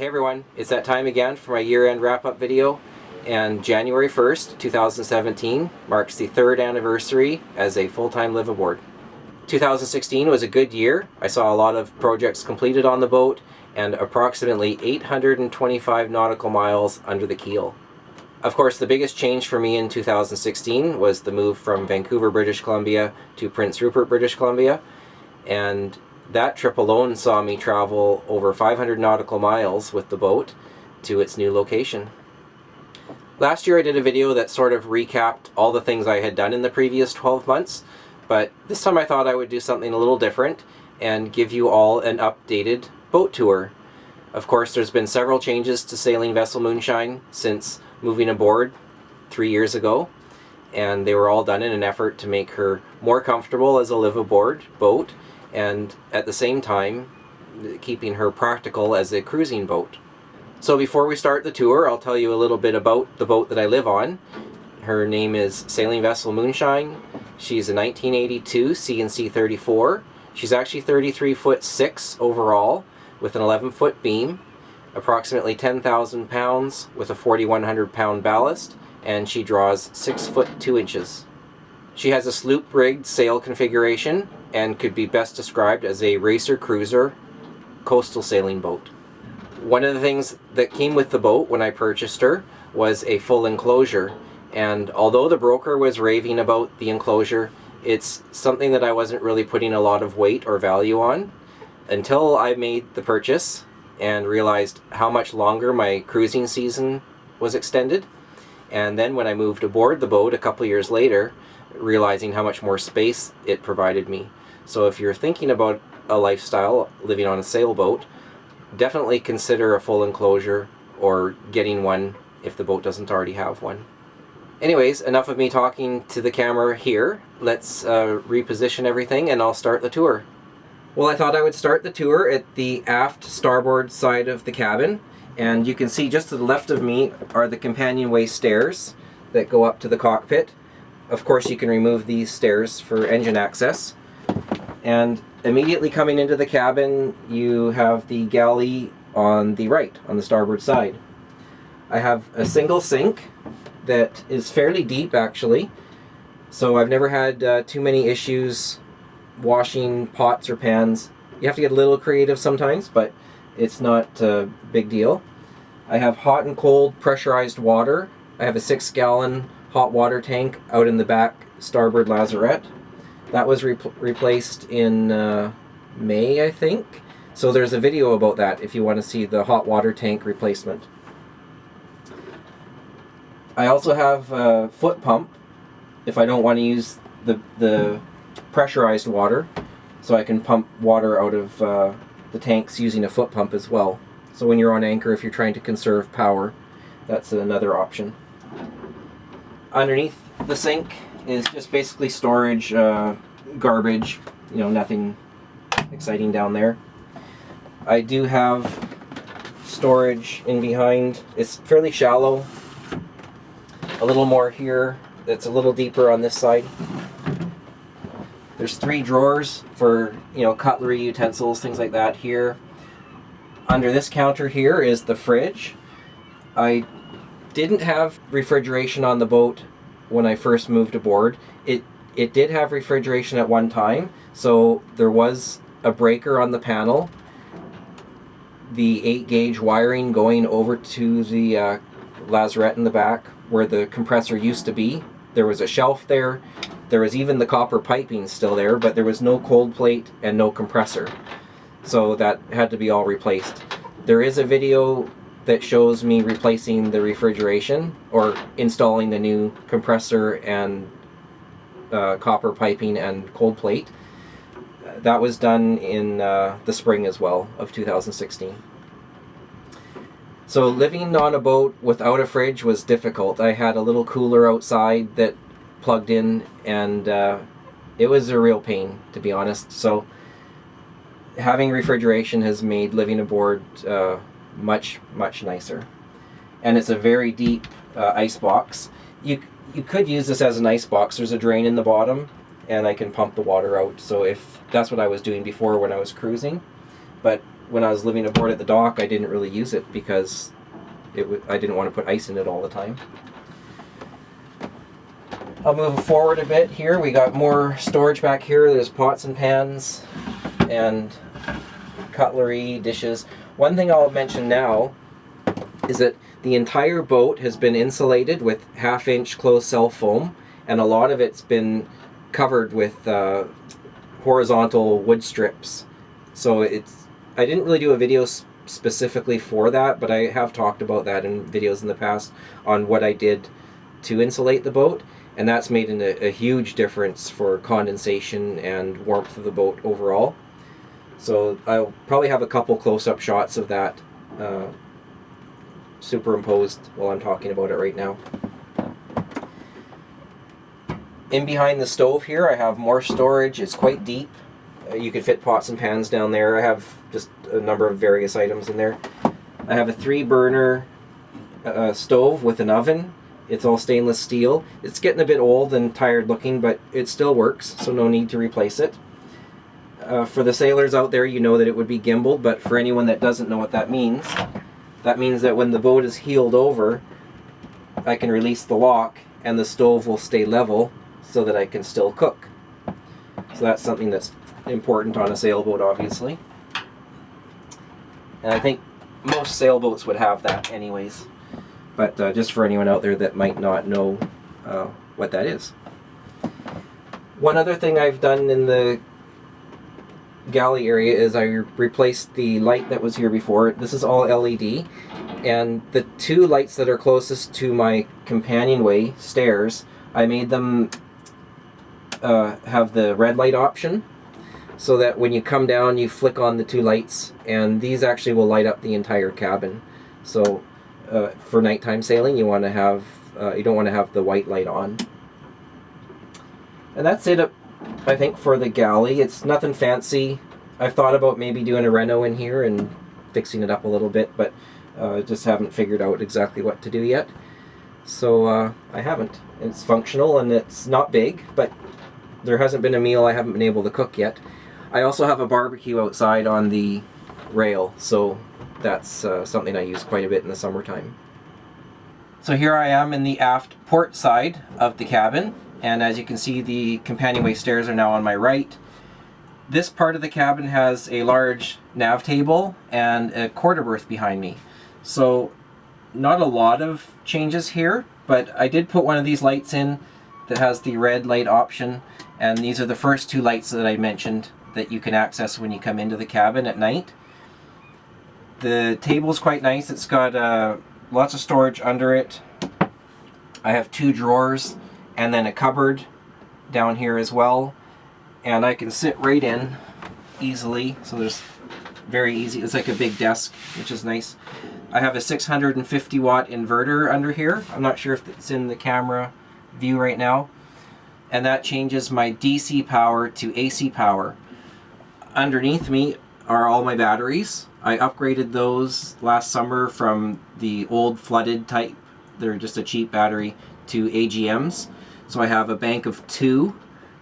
Hey everyone, it's that time again for my year-end wrap-up video, and January 1st, 2017 marks the 3rd anniversary as a full-time liveaboard. 2016 was a good year. I saw a lot of projects completed on the boat and approximately 825 nautical miles under the keel. Of course, the biggest change for me in 2016 was the move from Vancouver, British Columbia to Prince Rupert, British Columbia, and that trip alone saw me travel over 500 nautical miles with the boat to its new location. Last year I did a video that sort of recapped all the things I had done in the previous 12 months, but this time I thought I would do something a little different and give you all an updated boat tour. Of course, there's been several changes to Sailing Vessel Moonshine since moving aboard 3 years ago, and they were all done in an effort to make her more comfortable as a liveaboard boat and at the same time keeping her practical as a cruising boat. So before we start the tour, I'll tell you a little bit about the boat that I live on. Her name is Sailing Vessel Moonshine. She's a 1982 C&C 34. She's actually 33'6" overall with an 11-foot beam, approximately 10,000 pounds with a 4,100 pound ballast, and she draws 6 foot 2 inches. She has a sloop rigged sail configuration and could be best described as a racer cruiser coastal sailing boat. One of the things that came with the boat when I purchased her was a full enclosure, and although the broker was raving about the enclosure, it's something that I wasn't really putting a lot of weight or value on until I made the purchase and realized how much longer my cruising season was extended, and then when I moved aboard the boat a couple years later, realizing how much more space it provided me. So if you're thinking about a lifestyle living on a sailboat, definitely consider a full enclosure or getting one if the boat doesn't already have one. Anyways, enough of me talking to the camera here. Let's reposition everything and I'll start the tour. Well, I thought I would start the tour at the aft starboard side of the cabin, and you can see just to the left of me are the companionway stairs that go up to the cockpit. Of course, you can remove these stairs for engine access. And immediately coming into the cabin, you have the galley on the right, on the starboard side. I have a single sink that is fairly deep, actually, so I've never had too many issues washing pots or pans. You have to get a little creative sometimes, but it's not a big deal. I have hot and cold pressurized water. I have a 6-gallon hot water tank out in the back starboard lazarette. That was replaced in May, I think. So there's a video about that if you want to see the hot water tank replacement. I also have a foot pump if I don't want to use the pressurized water, so I can pump water out of the tanks using a foot pump as well. So when you're on anchor, if you're trying to conserve power, that's another option. Underneath the sink is just basically storage, garbage, nothing exciting down there. I do have storage in behind. It's fairly shallow. A little more here that's a little deeper on this side. There's 3 drawers for, cutlery, utensils, things like that here. Under this counter here is the fridge. I didn't have refrigeration on the boat when I first moved aboard. It did have refrigeration at one time, so there was a breaker on the panel. The 8-gauge wiring going over to the lazarette in the back where the compressor used to be. There was a shelf there. There was even the copper piping still there, but there was no cold plate and no compressor. So that had to be all replaced. There is a video that shows me replacing the refrigeration or installing the new compressor and copper piping and cold plate. That was done in the spring as well of 2016. So living on a boat without a fridge was difficult. I had a little cooler outside that plugged in, and it was a real pain, to be honest. So having refrigeration has made living aboard much nicer. And it's a very deep ice box. You could use this as an ice box. There's a drain in the bottom, and I can pump the water out. So if that's what I was doing before when I was cruising, but when I was living aboard at the dock, I didn't really use it because I didn't want to put ice in it all the time. I'll move forward a bit here. We got more storage back here. There's pots and pans and cutlery, dishes. One thing I'll mention now is that the entire boat has been insulated with 1/2-inch closed cell foam, and a lot of it's been covered with horizontal wood strips. So I didn't really do a video specifically for that, but I have talked about that in videos in the past on what I did to insulate the boat, and that's made a huge difference for condensation and warmth of the boat overall. So I'll probably have a couple close-up shots of that superimposed while I'm talking about it right now. In behind the stove here I have more storage. It's quite deep. You could fit pots and pans down there. I have just a number of various items in there. I have a 3-burner stove with an oven. It's all stainless steel. It's getting a bit old and tired looking, but it still works, so no need to replace it. For the sailors out there, you know that it would be gimbaled, but for anyone that doesn't know what that means that when the boat is heeled over, I can release the lock and the stove will stay level so that I can still cook. So that's something that's important on a sailboat, obviously. And I think most sailboats would have that anyways. But just for anyone out there that might not know what that is. One other thing I've done in the galley area is I replaced the light that was here before. This is all LED, and the 2 lights that are closest to my companionway stairs, I made them have the red light option, so that when you come down you flick on the 2 lights, and these actually will light up the entire cabin. So for nighttime sailing you want to have you don't want to have the white light on. And that's it, I think, for the galley. It's nothing fancy. I've thought about maybe doing a reno in here and fixing it up a little bit, but just haven't figured out exactly what to do yet. So I haven't. It's functional and it's not big, but there hasn't been a meal I haven't been able to cook yet. I also have a barbecue outside on the rail, so that's something I use quite a bit in the summertime. So here I am in the aft port side of the cabin, and as you can see, the companionway stairs are now on my right. This part of the cabin has a large nav table and a quarter berth behind me. So not a lot of changes here, but I did put one of these lights in that has the red light option, and these are the first 2 lights that I mentioned that you can access when you come into the cabin at night. The table's quite nice. It's got lots of storage under it. I have 2 drawers and then a cupboard down here as well, and I can sit right in easily, so there's very easy. It's like a big desk, which is nice. I have a 650 watt inverter under here. I'm not sure if it's in the camera view right now, and that changes my DC power to AC power. Underneath me are all my batteries. I upgraded those last summer from the old flooded type, they're just a cheap battery, to AGMs. So I have a bank of 2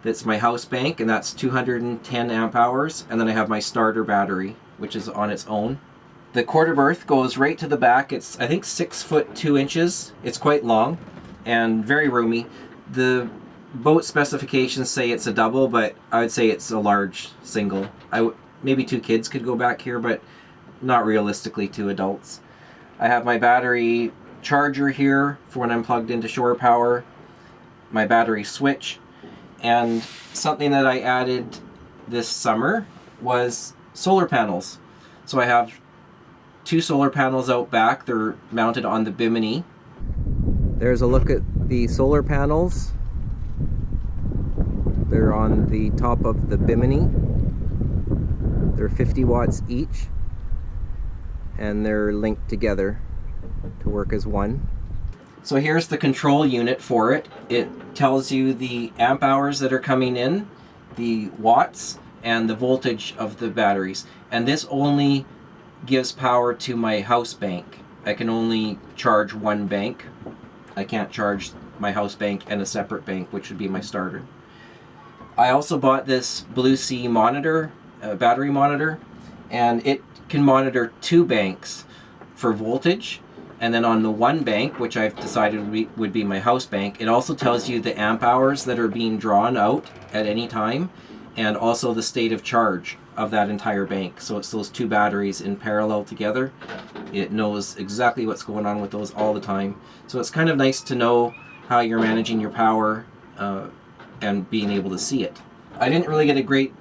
that's my house bank, and that's 210 amp hours, and then I have my starter battery, which is on its own. The quarter berth goes right to the back. It's, I think, 6 foot 2 inches. It's quite long and very roomy. The boat specifications say it's a double, but I would say it's a large single. Maybe 2 kids could go back here, but not realistically 2 adults. I have my battery charger here for when I'm plugged into shore power, my battery switch, and something that I added this summer was solar panels. So I have 2 solar panels out back. They're mounted on the bimini. There's a look at the solar panels. They're on the top of the bimini. They're 50 watts each, and they're linked together to work as one. So here's the control unit for it. It tells you the amp hours that are coming in, the watts, and the voltage of the batteries. And this only gives power to my house bank. I can only charge one bank. I can't charge my house bank and a separate bank, which would be my starter. I also bought this Blue Sea monitor, battery monitor, and it can monitor 2 banks for voltage. And then on the one bank, which I've decided would be my house bank, it also tells you the amp hours that are being drawn out at any time, and also the state of charge of that entire bank. So it's those 2 batteries in parallel together. It knows exactly what's going on with those all the time. So it's kind of nice to know how you're managing your power and being able to see it. I didn't really get a great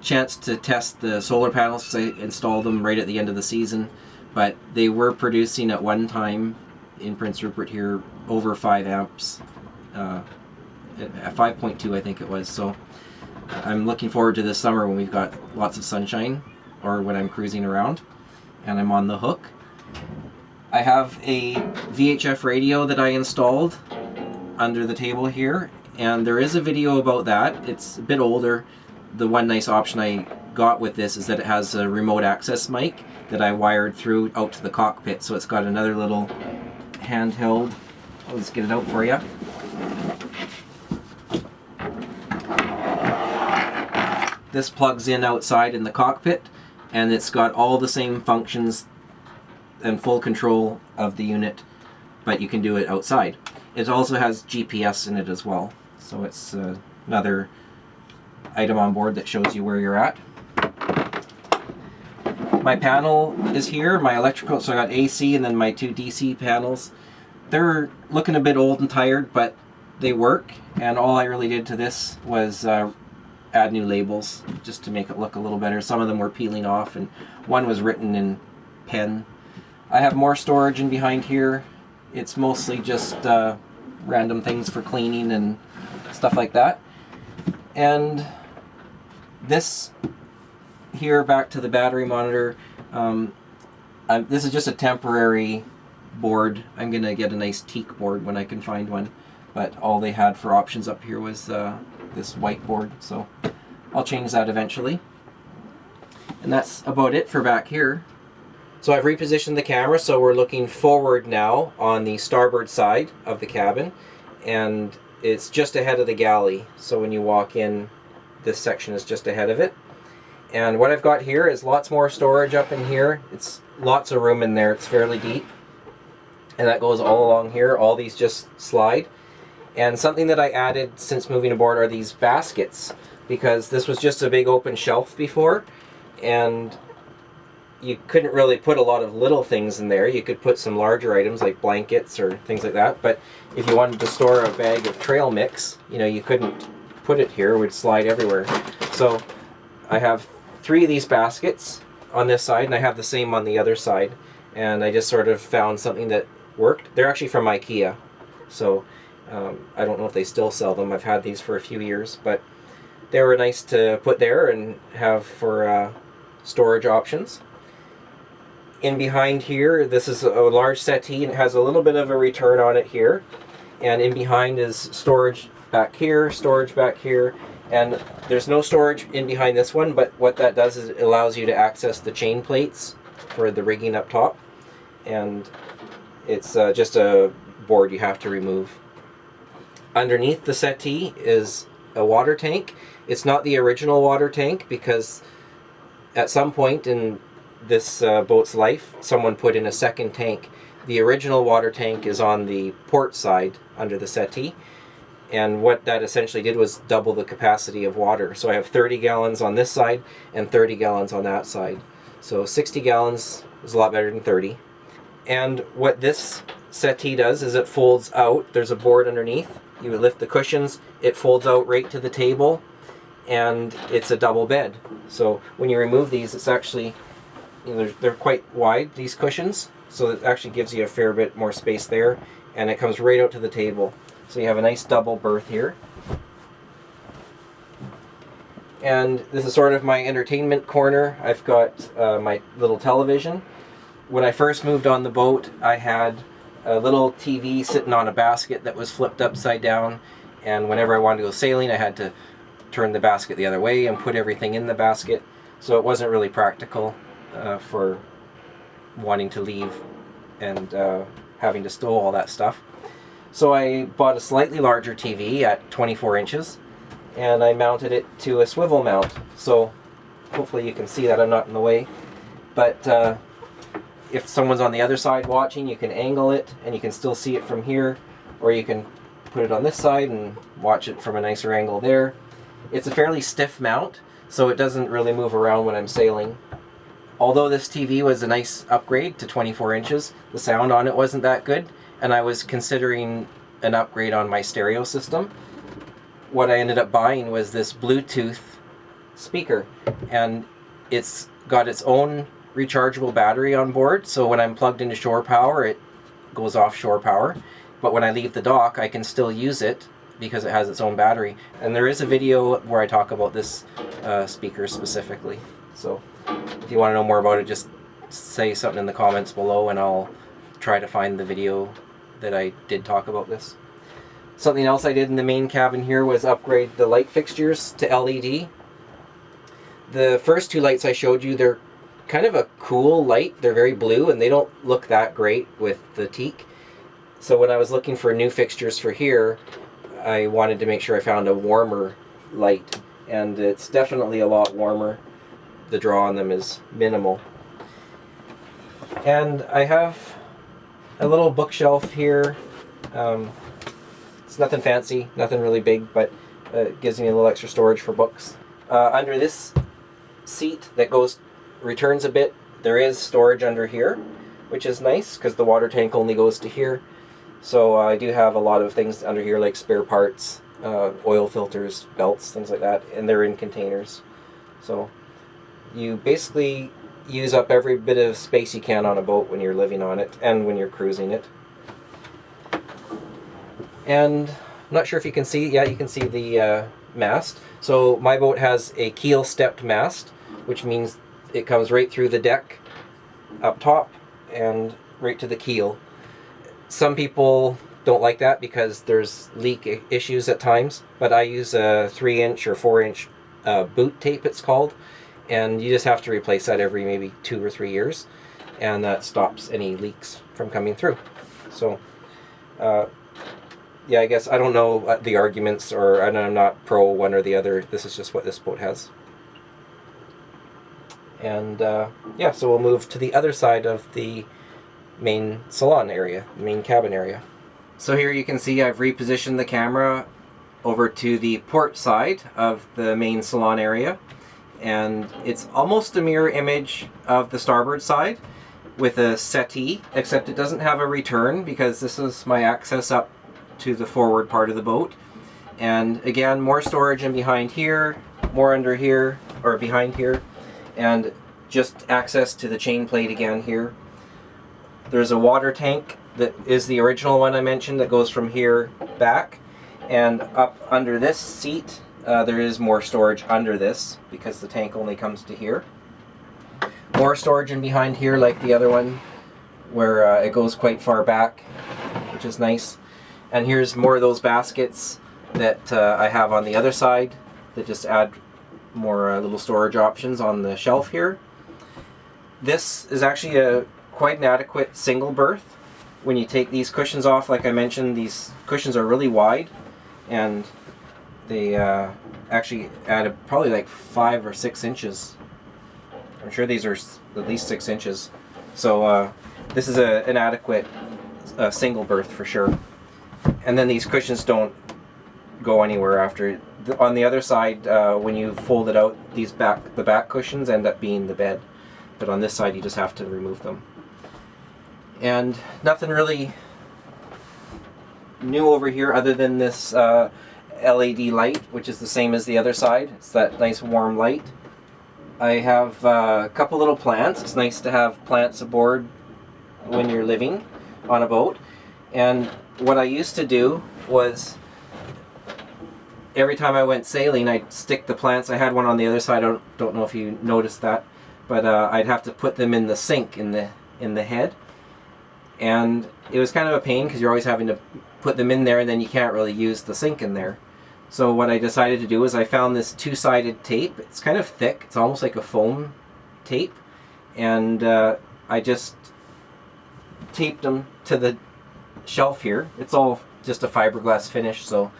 chance to test the solar panels because I installed them right at the end of the season, but they were producing at one time in Prince Rupert here over 5 amps, at 5.2 I think it was. So I'm looking forward to this summer when we've got lots of sunshine, or when I'm cruising around and I'm on the hook. I have a VHF radio that I installed under the table here, and there is a video about that. It's a bit older. The one nice option I got with this is that it has a remote access mic that I wired through out to the cockpit, so it's got another little handheld. I'll just get it out for you. This plugs in outside in the cockpit, and it's got all the same functions and full control of the unit, but you can do it outside. It also has GPS in it as well, so it's another item on board that shows you where you're at. My panel is here, my electrical, so I got AC and then my 2 DC panels. They're looking a bit old and tired, but they work, and all I really did to this was add new labels just to make it look a little better. Some of them were peeling off, and one was written in pen. I have more storage in behind here. It's mostly just random things for cleaning and stuff like that. And this here, back to the battery monitor, this is just a temporary board. I'm gonna get a nice teak board when I can find one, but all they had for options up here was this whiteboard, so I'll change that eventually. And that's about it for back here. So I've repositioned the camera, so we're looking forward now on the starboard side of the cabin, and it's just ahead of the galley. So when you walk in, this section is just ahead of it. And what I've got here is lots more storage up in here. It's lots of room in there. It's fairly deep. And that goes all along here. All these just slide. And something that I added since moving aboard are these baskets, because this was just a big open shelf before, and you couldn't really put a lot of little things in there. You could put some larger items like blankets or things like that, but if you wanted to store a bag of trail mix, you know, you couldn't put it here. It would slide everywhere. So I have 3 of these baskets on this side, and I have the same on the other side, and I just sort of found something that worked. They're actually from IKEA, so I don't know if they still sell them. I've had these for a few years, but they were nice to put there and have for storage options. In behind here, this is a large settee, and it has a little bit of a return on it here, and in behind is storage back here, and there's no storage in behind this one, but what that does is it allows you to access the chain plates for the rigging up top, and it's just a board you have to remove. Underneath the settee is a water tank. It's not the original water tank, because at some point in this boat's life, someone put in a second tank. The original water tank is on the port side under the settee, and what that essentially did was double the capacity of water. So I have 30 gallons on this side and 30 gallons on that side. So 60 gallons is a lot better than 30. And what this settee does is it folds out. There's a board underneath. You would lift the cushions, it folds out right to the table, and it's a double bed. So when you remove these, it's actually, you know, they're quite wide, these cushions, so it actually gives you a fair bit more space there, and it comes right out to the table. So you have a nice double berth here. And this is sort of my entertainment corner. I've got my little television. When I first moved on the boat, I had a little TV sitting on a basket that was flipped upside down, and whenever I wanted to go sailing, I had to turn the basket the other way and put everything in the basket. So it wasn't really practical for wanting to leave and having to stow all that stuff. So I bought a slightly larger TV at 24 inches, and I mounted it to a swivel mount. So hopefully you can see that I'm not in the way. But if someone's on the other side watching, you can angle it and you can still see it from here, or you can put it on this side and watch it from a nicer angle there. It's a fairly stiff mount, so it doesn't really move around when I'm sailing. Although this TV was a nice upgrade to 24 inches, the sound on it wasn't that good, and I was considering an upgrade on my stereo system. What I ended up buying was this Bluetooth speaker, and it's got its own rechargeable battery on board, so when I'm plugged into shore power, it goes off shore power. But when I leave the dock, I can still use it because it has its own battery. And there is a video where I talk about this speaker specifically. So if you want to know more about it, just say something in the comments below and I'll try to find the video that I did talk about this. Something else I did in the main cabin here was upgrade the light fixtures to LED. The first two lights I showed you, they're kind of a cool light. They're very blue and they don't look that great with the teak. So when I was looking for new fixtures for here, I wanted to make sure I found a warmer light, and it's definitely a lot warmer. The draw on them is minimal. And I have a little bookshelf here. It's nothing fancy, nothing really big, but it gives me a little extra storage for books. Under this seat that returns a bit, there is storage under here, which is nice because the water tank only goes to here. So I do have a lot of things under here, like spare parts, oil filters, belts, things like that, and they're in containers. So you basically use up every bit of space you can on a boat when you're living on it and when you're cruising it. And I'm not sure if you can see, yeah, you can see the mast. So my boat has a keel stepped mast, which means it comes right through the deck up top and right to the keel. Some people don't like that because there's leak issues at times, but I use a 3-inch or 4-inch boot tape, it's called, and you just have to replace that every maybe 2 or 3 years, and that stops any leaks from coming through. So yeah, I guess I don't know the arguments, or I'm not pro one or the other. This is just what this boat has. And yeah, so we'll move to the other side of the main salon area, main cabin area. So here you can see I've repositioned the camera over to the port side of the main salon area, and it's almost a mirror image of the starboard side with a settee, except it doesn't have a return because this is my access up to the forward part of the boat. And again, more storage in behind here, more under here, or behind here, and just access to the chain plate again here. There's a water tank that is the original one I mentioned that goes from here back, and up under this seat there is more storage under this because the tank only comes to here. More storage in behind here like the other one where it goes quite far back, which is nice. And here's more of those baskets that I have on the other side that just add more little storage options on the shelf here. This is actually quite an adequate single berth. When you take these cushions off, like I mentioned, these cushions are really wide, and they actually add probably like 5 or 6 inches. I'm sure these are at least 6 inches. So this is an adequate single berth for sure. And then these cushions don't go anywhere after. On the other side, when you fold it out, the back cushions end up being the bed. But on this side, you just have to remove them. And nothing really new over here other than this LED light, which is the same as the other side. It's that nice warm light. I have a couple little plants. It's nice to have plants aboard when you're living on a boat. And what I used to do was every time I went sailing, I'd stick the plants. I had one on the other side. I don't know if you noticed that, but I'd have to put them in the sink in the head, and it was kind of a pain because you're always having to put them in there, and then you can't really use the sink in there. So what I decided to do is I found this 2-sided tape. It's kind of thick. It's almost like a foam tape, and I just taped them to the shelf here. It's all just a fiberglass finish, so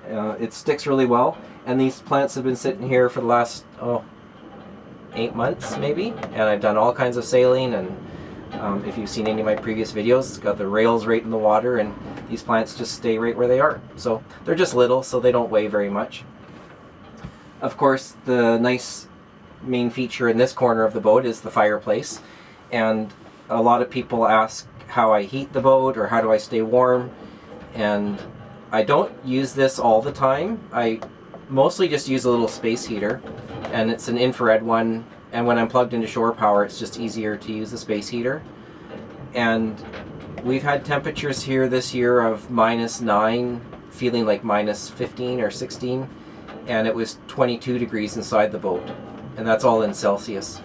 it sticks really well. And these plants have been sitting here for the last 8 months maybe, and I've done all kinds of sailing, and if you've seen any of my previous videos, it's got the rails right in the water, and these plants just stay right where they are. So they're just little, so they don't weigh very much. Of course, the nice main feature in this corner of the boat is the fireplace, and a lot of people ask how I heat the boat or how do I stay warm, and I don't use this all the time. I mostly just use a little space heater, and it's an infrared one, and when I'm plugged into shore power it's just easier to use the space heater. And we've had temperatures here this year of -9 feeling like -15 or 16, and it was 22 degrees inside the boat, and that's all in Celsius.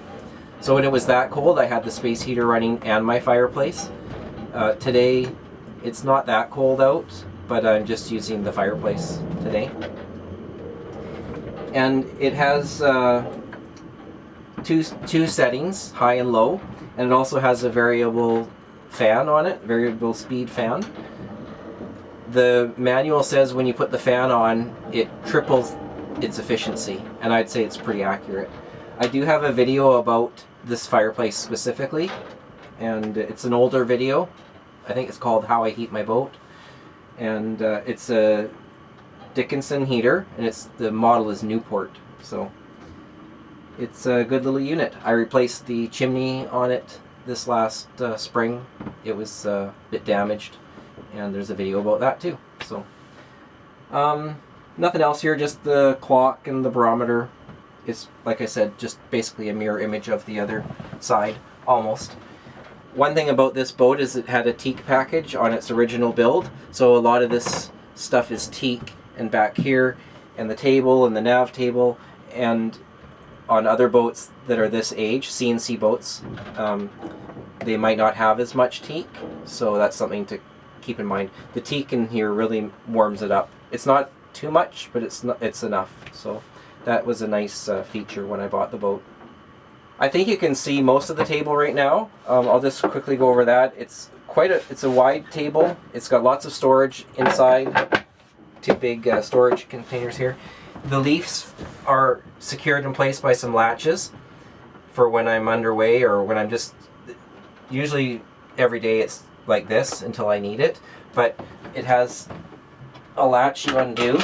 So when it was that cold, I had the space heater running and my fireplace. Today it's not that cold out, but I'm just using the fireplace today. And it has two settings, high and low, and it also has a variable fan on it, variable speed fan. The manual says when you put the fan on, it triples its efficiency, and I'd say it's pretty accurate. I do have a video about this fireplace specifically, and it's an older video. I think it's called How I Heat My Boat, and it's a Dickinson heater, and the model is Newport, so it's a good little unit. I replaced the chimney on it this last spring. It was a bit damaged, and there's a video about that too. So nothing else here, just the clock and the barometer. It's, like I said, just basically a mirror image of the other side, almost. One thing about this boat is it had a teak package on its original build, so a lot of this stuff is teak, and back here, and the table, and the nav table, and on other boats that are this age, CNC boats, they might not have as much teak, so that's something to keep in mind. The teak in here really warms it up. It's not too much, but it's enough, so that was a nice feature when I bought the boat. I think you can see most of the table right now. I'll just quickly go over that. It's a wide table. It's got lots of storage inside. Two big storage containers here. The leaves are secured in place by some latches for when I'm underway, or when I'm just, usually every day it's like this until I need it, but it has a latch you undo,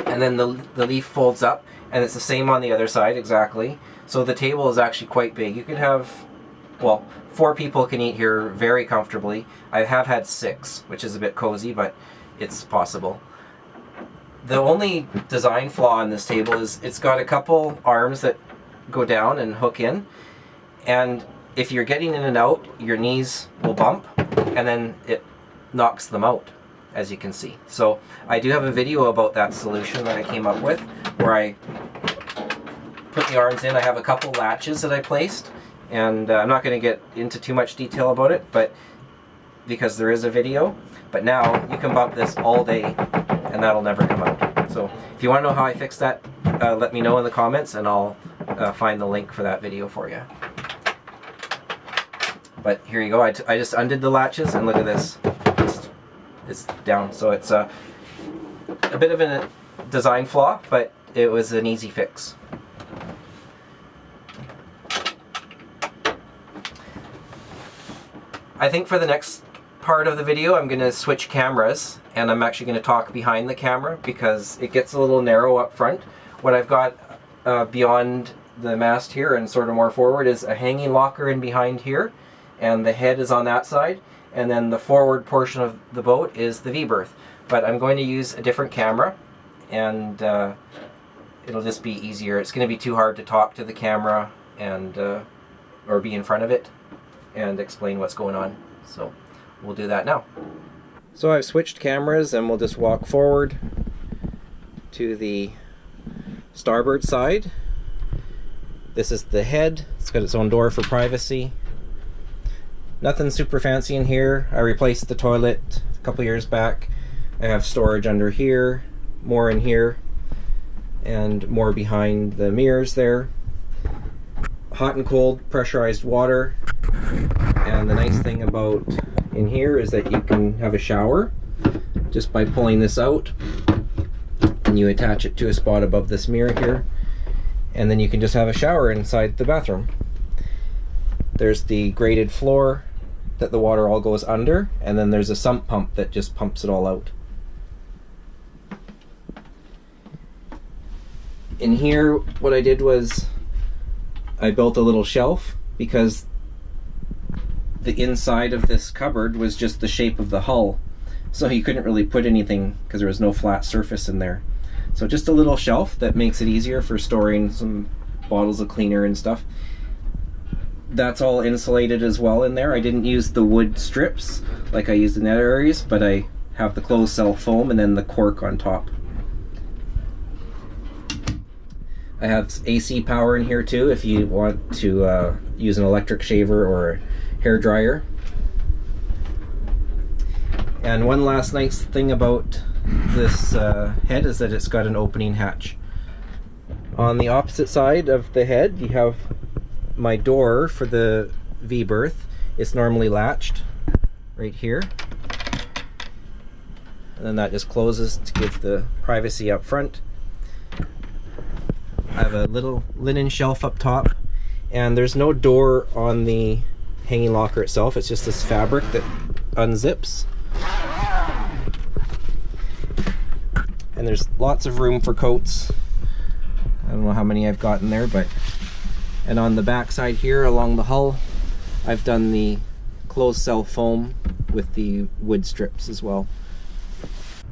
and then the leaf folds up, and it's the same on the other side exactly. So the table is actually quite big. You can have, well, 4 people can eat here very comfortably. I have had 6, which is a bit cozy, but it's possible. The only design flaw in this table is it's got a couple arms that go down and hook in, and if you're getting in and out, your knees will bump, and then it knocks them out, as you can see. So I do have a video about that solution that I came up with, where I put the arms in. I have a couple latches that I placed, and I'm not going to get into too much detail about it, but because there is a video. But now you can bump this all day, and that'll never come out. So if you want to know how I fixed that, let me know in the comments, and I'll find the link for that video for you. But here you go. I just undid the latches, and look at this. It's down. So it's a bit of a design flaw, but it was an easy fix. I think for the next part of the video I'm going to switch cameras, and I'm actually going to talk behind the camera because it gets a little narrow up front. What I've got beyond the mast here and sort of more forward is a hanging locker in behind here, and the head is on that side, and then the forward portion of the boat is the V-berth. But I'm going to use a different camera, and it'll just be easier. It's going to be too hard to talk to the camera and or be in front of it and explain what's going on. So we'll do that now. So I've switched cameras, and we'll just walk forward to the starboard side. This is the head. It's got its own door for privacy. Nothing super fancy in here. I replaced the toilet a couple years back. I have storage under here, more in here, and more behind the mirrors there. Hot and cold pressurized water. And the nice thing about in here is that you can have a shower just by pulling this out, and you attach it to a spot above this mirror here, and then you can just have a shower inside the bathroom. There's the graded floor that the water all goes under, and then there's a sump pump that just pumps it all out. In here, what I did was I built a little shelf because the inside of this cupboard was just the shape of the hull, so you couldn't really put anything because there was no flat surface in there. So just a little shelf that makes it easier for storing some bottles of cleaner and stuff. That's all insulated as well in there. I didn't use the wood strips like I used in other areas, but I have the closed cell foam and then the cork on top. I have AC power in here too if you want to use an electric shaver or a hair dryer. And one last nice thing about this head is that it's got an opening hatch. On the opposite side of the head you have my door for the V-berth. It's normally latched right here, and then that just closes to give the privacy up front. I have a little linen shelf up top, and there's no door on the hanging locker itself. It's just this fabric that unzips, and there's lots of room for coats. I don't know how many I've got in there, but and on the back side here along the hull I've done the closed cell foam with the wood strips as well.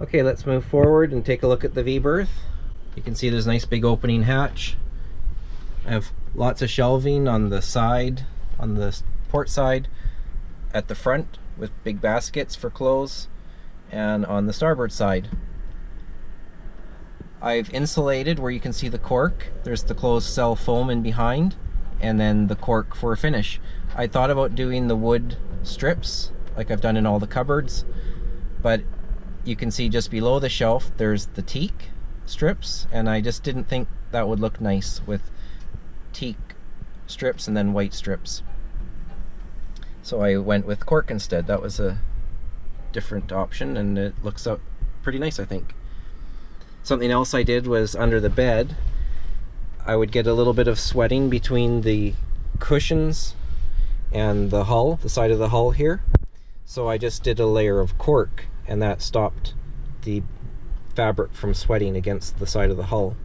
Okay, let's move forward and take a look at the V-berth. You can see there's a nice big opening hatch. I have lots of shelving on the side, on the port side, at the front with big baskets for clothes, and on the starboard side. I've insulated where you can see the cork. There's the closed cell foam in behind, and then the cork for a finish. I thought about doing the wood strips like I've done in all the cupboards, but you can see just below the shelf there's the teak strips, and I just didn't think that would look nice with teak strips and then white strips. So I went with cork instead. That was a different option, and it looks out pretty nice, I think. Something else I did was under the bed, I would get a little bit of sweating between the cushions and the hull, the side of the hull here. So I just did a layer of cork, and that stopped the fabric from sweating against the side of the hull.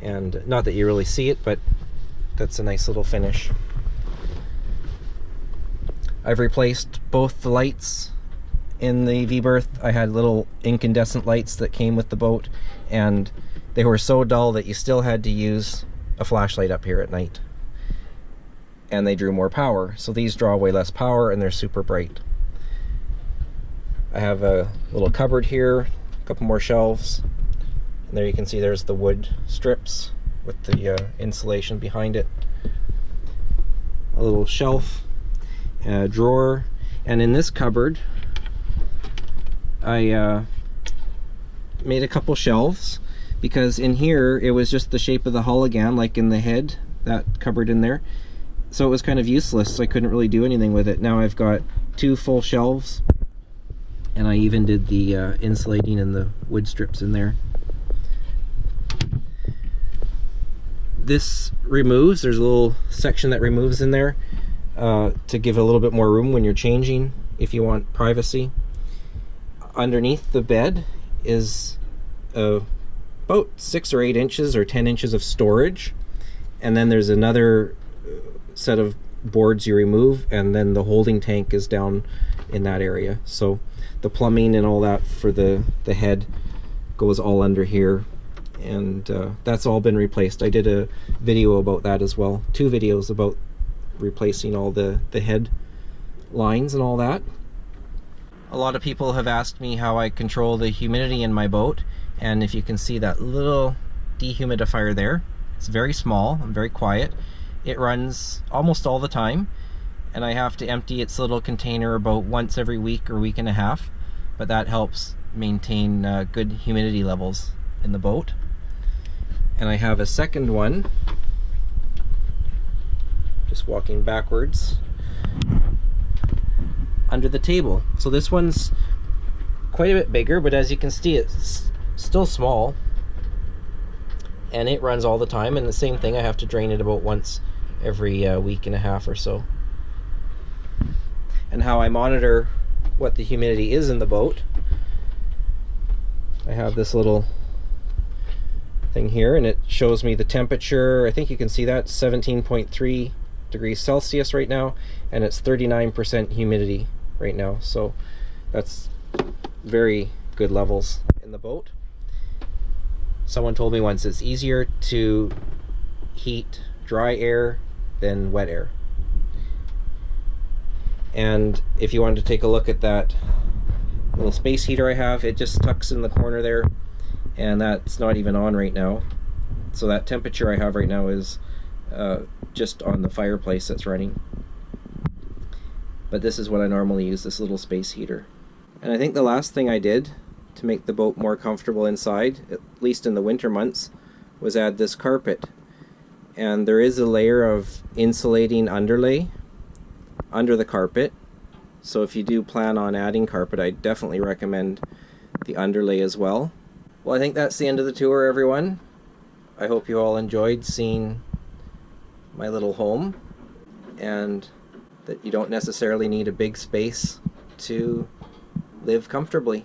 And not that you really see it, but that's a nice little finish. I've replaced both the lights in the V-berth. I had little incandescent lights that came with the boat, and they were so dull that you still had to use a flashlight up here at night, and they drew more power. So these draw way less power, and they're super bright. I have a little cupboard here, a couple more shelves, and there you can see there's the wood strips with the insulation behind it. A little shelf, a drawer, and in this cupboard I made a couple shelves, because in here it was just the shape of the hull again, like in the head, that cupboard in there. So it was kind of useless, so I couldn't really do anything with it. Now I've got 2 full shelves, and I even did the insulating and the wood strips in there. This removes, there's a little section that removes in there to give a little bit more room when you're changing, if you want privacy. Underneath the bed is about 6 or 8 inches or 10 inches of storage, and then there's another set of boards you remove, and then the holding tank is down in that area. So the plumbing and all that for the head goes all under here, and that's all been replaced. I did a video about that as well, 2 videos about replacing all the head lines and all that. A lot of people have asked me how I control the humidity in my boat, and if you can see that little dehumidifier there, it's very small and very quiet. It runs almost all the time, and I have to empty its little container about once every week or week and a half, but that helps maintain good humidity levels in the boat. And I have a second one, just walking backwards, under the table. So this one's quite a bit bigger, but as you can see, it's still small. and it runs all the time, and the same thing, I have to drain it about once every week and a half or so. And how I monitor what the humidity is in the boat, I have this little thing here, and it shows me the temperature. I think you can see that 17.3 degrees Celsius right now, and it's 39% humidity right now, so that's very good levels in the boat. Someone told me once it's easier to heat dry air than wet air. And if you wanted to take a look at that little space heater I have, it just tucks in the corner there, and that's not even on right now. So that temperature I have right now is just on the fireplace that's running. But this is what I normally use, this little space heater. And I think the last thing I did to make the boat more comfortable inside, at least in the winter months, was add this carpet. And there is a layer of insulating underlay under the carpet, so if you do plan on adding carpet, I definitely recommend the underlay as well. Well, I think that's the end of the tour, everyone. I hope you all enjoyed seeing my little home, and that you don't necessarily need a big space to live comfortably.